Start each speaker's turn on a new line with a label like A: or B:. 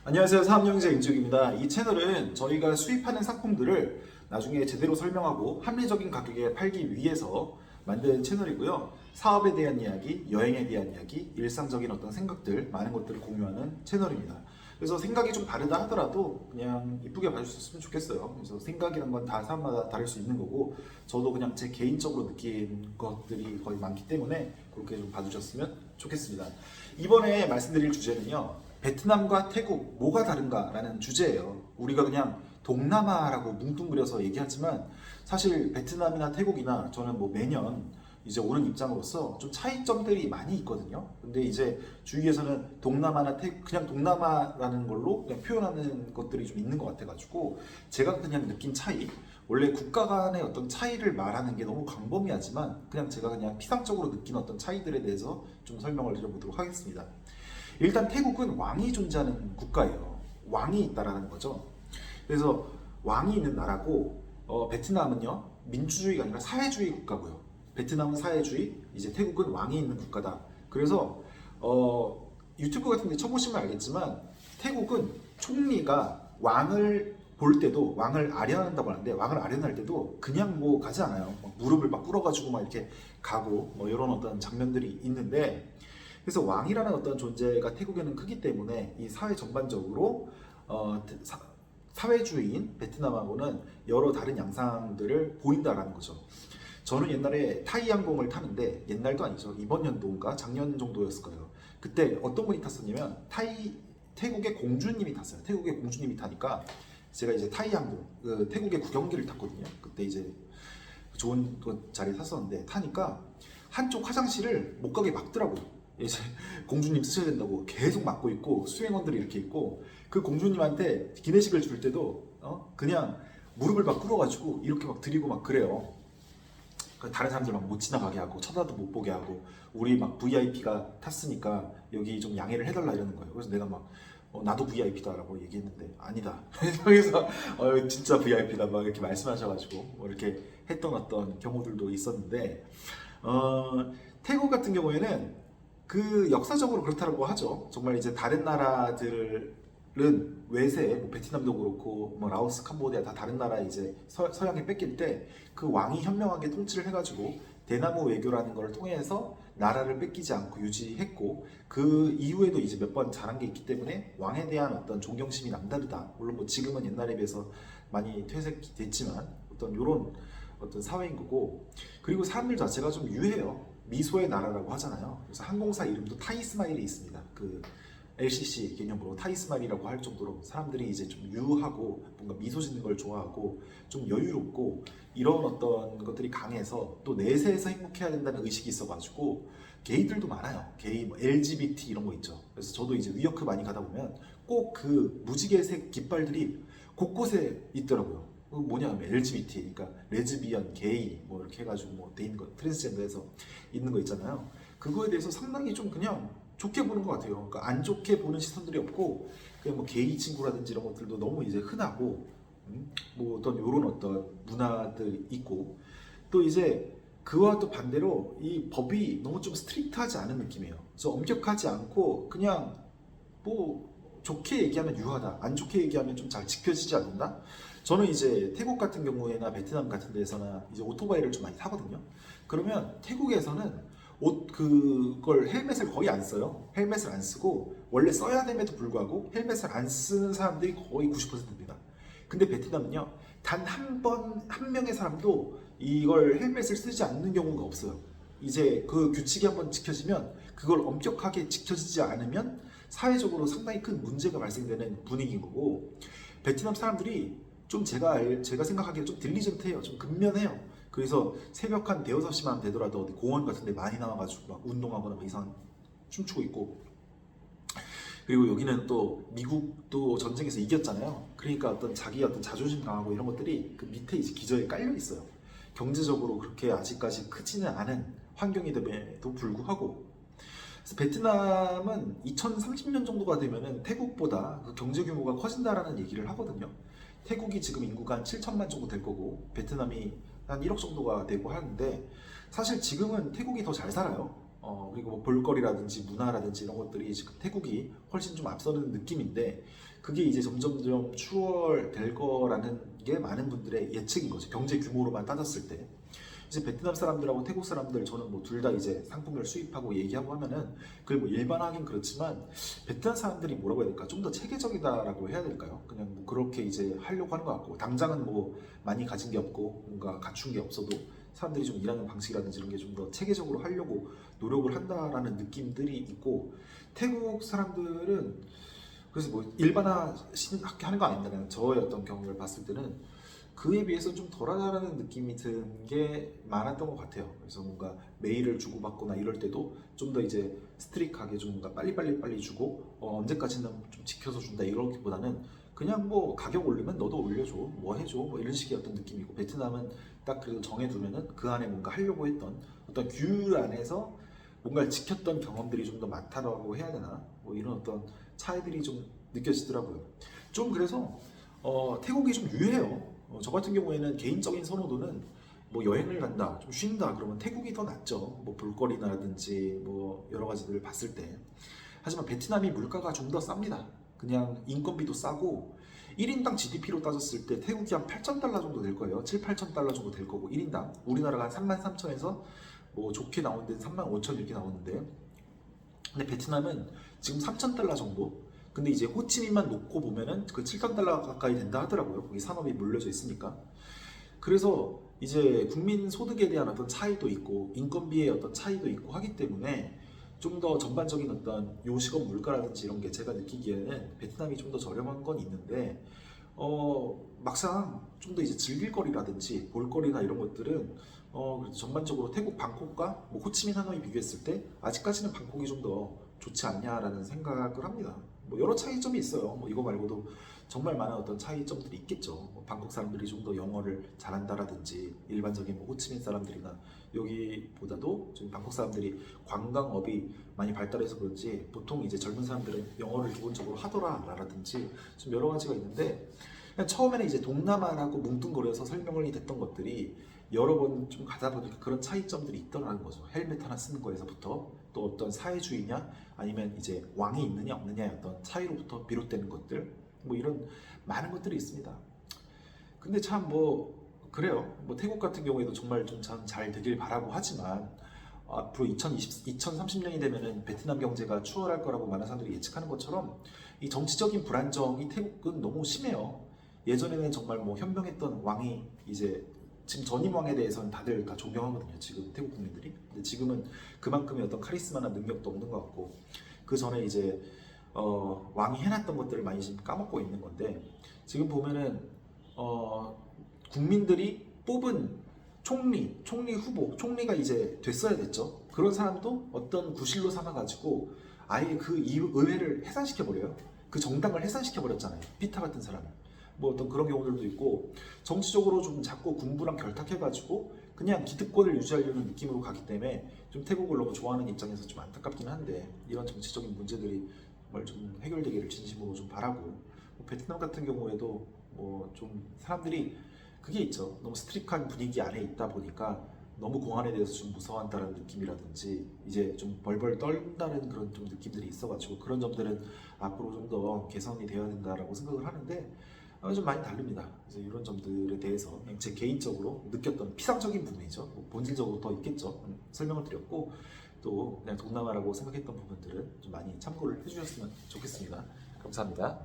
A: 안녕하세요. 사업영재 임지욱입니다. 이 채널은 저희가 수입하는 상품들을 나중에 제대로 설명하고 합리적인 가격에 팔기 위해서 만든 채널이고요. 사업에 대한 이야기, 여행에 대한 이야기, 일상적인 어떤 생각들, 많은 것들을 공유하는 채널입니다. 그래서 생각이 좀 다르다 하더라도 그냥 이쁘게 봐주셨으면 좋겠어요. 그래서 생각이란 건 다 사람마다 다를 수 있는 거고, 저도 그냥 제 개인적으로 느낀 것들이 거의 많기 때문에 그렇게 좀 봐주셨으면 좋겠습니다. 이번에 말씀드릴 주제는요, 베트남과 태국 뭐가 다른가라는 주제예요. 우리가 그냥 동남아라고 뭉뚱그려서 얘기하지만 사실 베트남이나 태국이나 저는 뭐 매년 이제 오는 입장으로서 좀 차이점들이 많이 있거든요. 근데 이제 주위에서는 동남아나 태국, 그냥 동남아라는 걸로 그냥 표현하는 것들이 좀 있는 것 같아가지고 제가 그냥 느낀 차이, 원래 국가 간의 어떤 차이를 말하는 게 너무 광범위하지만 그냥 제가 그냥 피상적으로 느낀 어떤 차이들에 대해서 좀 설명을 드려보도록 하겠습니다. 일단 태국은 왕이 존재하는 국가예요. 왕이 있다라는 거죠. 그래서 왕이 있는 나라고, 베트남은요 민주주의가 아니라 사회주의 국가고요. 베트남은 사회주의, 이제 태국은 왕이 있는 국가다. 그래서 유튜브 같은 데 쳐보시면 알겠지만 태국은 총리가 왕을 볼 때도 왕을 아련한다고 하는데, 왕을 아련할 때도 그냥 뭐 가지 않아요. 막 무릎을 막 꿇어가지고 막 이렇게 가고 뭐 이런 어떤 장면들이 있는데, 그래서 왕이라는 어떤 존재가 태국에는 크기 때문에 이 사회 전반적으로 사회주의인 베트남하고는 여러 다른 양상들을 보인다라는 거죠. 저는 옛날에 타이 항공을 타는데, 옛날도 아니죠. 이번 연도인가 작년 정도였을 거예요. 그때 어떤 분이 탔었냐면 태국의 공주님이 탔어요. 태국의 공주님이 타니까 제가 이제 타이 항공, 태국의 국영기를 탔거든요. 그때 이제 좋은 자리에 탔었는데 타니까 한쪽 화장실을 못 가게 막더라고요. 이제 공주님 쓰셔야 된다고 계속 막고 있고, 수행원들이 이렇게 있고, 그 공주님한테 기내식을 줄 때도 그냥 무릎을 막 꿇어가지고 이렇게 막 드리고 막 그래요. 다른 사람들 막 못 지나가게 하고 쳐다도 못 보게 하고, 우리 막 VIP가 탔으니까 여기 좀 양해를 해달라 이러는 거예요. 그래서 내가 막 나도 VIP다라고 얘기했는데 아니다. 그래서 진짜 VIP다 막 이렇게 말씀하셔가지고 뭐 이렇게 했던 어떤 경우들도 있었는데, 태국 같은 경우에는 그 역사적으로 그렇다고 하죠. 정말 이제 다른 나라들은 외세, 뭐 베트남도 그렇고 뭐 라오스, 캄보디아 다 다른 나라 이제 서양에 뺏길 때 그 왕이 현명하게 통치를 해가지고 대나무 외교라는 걸 통해서 나라를 뺏기지 않고 유지했고, 그 이후에도 이제 몇 번 잘한 게 있기 때문에 왕에 대한 어떤 존경심이 남다르다. 물론 뭐 지금은 옛날에 비해서 많이 퇴색이 됐지만 어떤 요런 어떤 사회인 거고, 그리고 사람들 자체가 좀 유해요. 미소의 나라라고 하잖아요. 그래서 항공사 이름도 타이스마일이 있습니다. 그 LCC 개념으로 타이스마일이라고 할 정도로 사람들이 이제 좀 유하고 뭔가 미소 짓는 걸 좋아하고 좀 여유롭고 이런 어떤 것들이 강해서, 또 내세에서 행복해야 된다는 의식이 있어가지고 게이들도 많아요. 게이, 뭐 LGBT 이런 거 있죠. 그래서 저도 이제 위어크 많이 가다 보면 꼭 그 무지개색 깃발들이 곳곳에 있더라고요. 그 뭐냐면 LGBT, 그러니까 레즈비언, 게이 뭐 이렇게 해가지고 뭐 돼 있는 거, 트랜스젠더에서 있는 거 있잖아요. 그거에 대해서 상당히 좀 그냥 좋게 보는 것 같아요. 그러니까 안 좋게 보는 시선들이 없고, 그냥 뭐 게이 친구라든지 이런 것들도 너무 이제 흔하고, 뭐 어떤 요런 어떤 문화들 있고, 또 이제 그와 또 반대로 이 법이 너무 좀 스트릭트하지 않은 느낌이에요. 그래서 엄격하지 않고 그냥 뭐 좋게 얘기하면 유하다, 안 좋게 얘기하면 좀 잘 지켜지지 않는다. 저는 이제 태국 같은 경우에나 베트남 같은 데서나 이제 오토바이를 좀 많이 타거든요. 그러면 태국에서는 그걸 헬멧을 거의 안 써요. 헬멧을 안 쓰고, 원래 써야 됨에도 불구하고 헬멧을 안 쓰는 사람들이 거의 90%입니다. 근데 베트남은요, 단 한 명의 사람도 이걸 헬멧을 쓰지 않는 경우가 없어요. 이제 그 규칙이 한번 지켜지면, 그걸 엄격하게 지켜지지 않으면 사회적으로 상당히 큰 문제가 발생되는 분위기인 거고, 베트남 사람들이 좀 제가 생각하기에 좀 딜리전트해요. 좀 근면해요. 그래서 새벽 한 대여섯 시만 되더라도 어디 공원 같은 데 많이 나와가지고 막 운동하거나 막 이상 춤추고 있고, 그리고 여기는 또 미국도 전쟁에서 이겼잖아요. 그러니까 어떤 자기 어떤 자존심 강하고 이런 것들이 그 밑에 이제 기저에 깔려 있어요. 경제적으로 그렇게 아직까지 크지는 않은 환경임에도 불구하고. 그래서 베트남은 2030년 정도가 되면은 태국보다 그 경제 규모가 커진다라는 얘기를 하거든요. 태국이 지금 인구가 한 7천만 정도 될 거고 베트남이 한 1억 정도가 되고 하는데, 사실 지금은 태국이 더 잘 살아요. 그리고 뭐 볼거리라든지 문화라든지 이런 것들이 지금 태국이 훨씬 좀 앞서는 느낌인데 그게 이제 점점점 추월될 거라는 게 많은 분들의 예측인 거죠. 경제 규모로만 따졌을 때. 이제 베트남 사람들하고 태국 사람들 저는 뭐 둘 다 이제 상품을 수입하고 얘기하고 하면은 그걸 뭐 일반화하긴 그렇지만 베트남 사람들이 뭐라고 해야 될까? 좀 더 체계적이다라고 해야 될까요? 그냥 뭐 그렇게 이제 하려고 하는 것 같고 당장은 뭐 많이 가진 게 없고 뭔가 갖춘 게 없어도 사람들이 좀 일하는 방식이라든지 이런 게 좀 더 체계적으로 하려고 노력을 한다라는 느낌들이 있고 태국 사람들은 그래서 뭐 일반화 하는 거 아닙니다. 그냥 저의 어떤 경험을 봤을 때는 그에 비해서 좀 덜하다라는 느낌이 든 게 많았던 것 같아요. 그래서 뭔가 메일을 주고받거나 이럴 때도 좀 더 이제 스트릭하게 좀 뭔가 빨리 주고 언제까지는 좀 지켜서 준다 이러기보다는 그냥 뭐 가격 올리면 너도 올려줘 뭐 해줘 뭐 이런 식의 어떤 느낌이고 베트남은 딱 그래도 정해두면은 그 안에 뭔가 하려고 했던 어떤 규율 안에서 뭔가를 지켰던 경험들이 좀 더 많다라고 해야 되나 뭐 이런 어떤 차이들이 좀 느껴지더라고요. 좀 그래서 태국이 좀 유해요. 저 같은 경우에는 개인적인 선호도는 뭐 여행을 간다, 좀 쉰다 그러면 태국이 더 낫죠. 뭐 볼거리라든지 뭐 여러 가지들을 봤을 때. 하지만 베트남이 물가가 좀 더 쌉니다. 그냥 인건비도 싸고 1인당 GDP로 따졌을 때 태국이 한 8,000달러 정도 될 거예요. 7, 8,000달러 정도 될 거고 1인당. 우리나라가 한 33,000에서 뭐 좋게 나오는 데 35,000 이렇게 나오는데 근데 베트남은 지금 3,000달러 정도. 근데 이제 호치민만 놓고 보면은 그 7,000달러 가까이 된다 하더라고요. 거기 산업이 몰려져 있으니까. 그래서 이제 국민 소득에 대한 어떤 차이도 있고 인건비의 어떤 차이도 있고 하기 때문에 좀 더 전반적인 어떤 요식업 물가라든지 이런 게 제가 느끼기에는 베트남이 좀 더 저렴한 건 있는데 막상 좀 더 이제 즐길 거리라든지 볼거리나 이런 것들은 그래도 전반적으로 태국 방콕과 뭐 호치민 하노이 비교했을 때 아직까지는 방콕이 좀 더 좋지 않냐라는 생각을 합니다. 뭐 여러 차이점이 있어요. 뭐 이거 말고도 정말 많은 어떤 차이점들이 있겠죠. 뭐 방콕 사람들이 좀 더 영어를 잘한다라든지 일반적인 뭐 호치민 사람들이나 여기보다도 지금 방콕 사람들이 관광업이 많이 발달해서 그런지 보통 이제 젊은 사람들은 영어를 기본적으로 하더라라든지 좀 여러 가지가 있는데 그냥 처음에는 이제 동남아라고 뭉뚱그려서 설명이 됐던 것들이 여러 번 좀 가다 보니까 그런 차이점들이 있더라는 거죠. 헬멧 하나 쓰는 거에서부터 또 어떤 사회주의냐 아니면 이제 왕이 있느냐 없느냐의 어떤 차이로부터 비롯되는 것들 뭐 이런 많은 것들이 있습니다. 근데 참 뭐 그래요. 뭐 태국 같은 경우에도 정말 좀 잘 되길 바라고 하지만 앞으로 2030년이 되면은 베트남 경제가 추월할 거라고 많은 사람들이 예측하는 것처럼 이 정치적인 불안정이 태국은 너무 심해요. 예전에는 정말 뭐 현명했던 왕이 이제 지금 전임 왕에 대해서는 다들 다 존경하거든요. 지금 태국 국민들이. 근데 지금은 그만큼의 어떤 카리스마나 능력도 없는 것 같고 그 전에 이제 왕이 해놨던 것들을 많이 지금 까먹고 있는 건데 지금 보면은 국민들이 뽑은 총리 후보, 총리가 이제 됐어야 됐죠. 그런 사람도 어떤 구실로 삼아가지고 아예 그 의회를 해산시켜버려요. 그 정당을 해산시켜버렸잖아요. 피타 같은 사람을. 뭐 어떤 그런 경우들도 있고 정치적으로 좀 자꾸 군부랑 결탁해가지고 그냥 기득권을 유지하려는 느낌으로 가기 때문에 좀 태국을 너무 좋아하는 입장에서 좀 안타깝긴 한데 이런 정치적인 문제들이 정말 좀 해결되기를 진심으로 좀 바라고 뭐 베트남 같은 경우에도 뭐 좀 사람들이 그게 있죠. 너무 스트릭한 분위기 안에 있다 보니까 너무 공안에 대해서 좀 무서워한다는 느낌이라든지 이제 좀 벌벌 떨다는 그런 좀 느낌들이 있어가지고 그런 점들은 앞으로 좀 더 개선이 되어야 된다라고 생각을 하는데 좀 많이 다릅니다. 그래서 이런 점들에 대해서 그냥 제 개인적으로 느꼈던 피상적인 부분이죠. 뭐 본질적으로 더 있겠죠. 설명을 드렸고 또 그냥 동남아라고 생각했던 부분들은 좀 많이 참고를 해주셨으면 좋겠습니다. 감사합니다.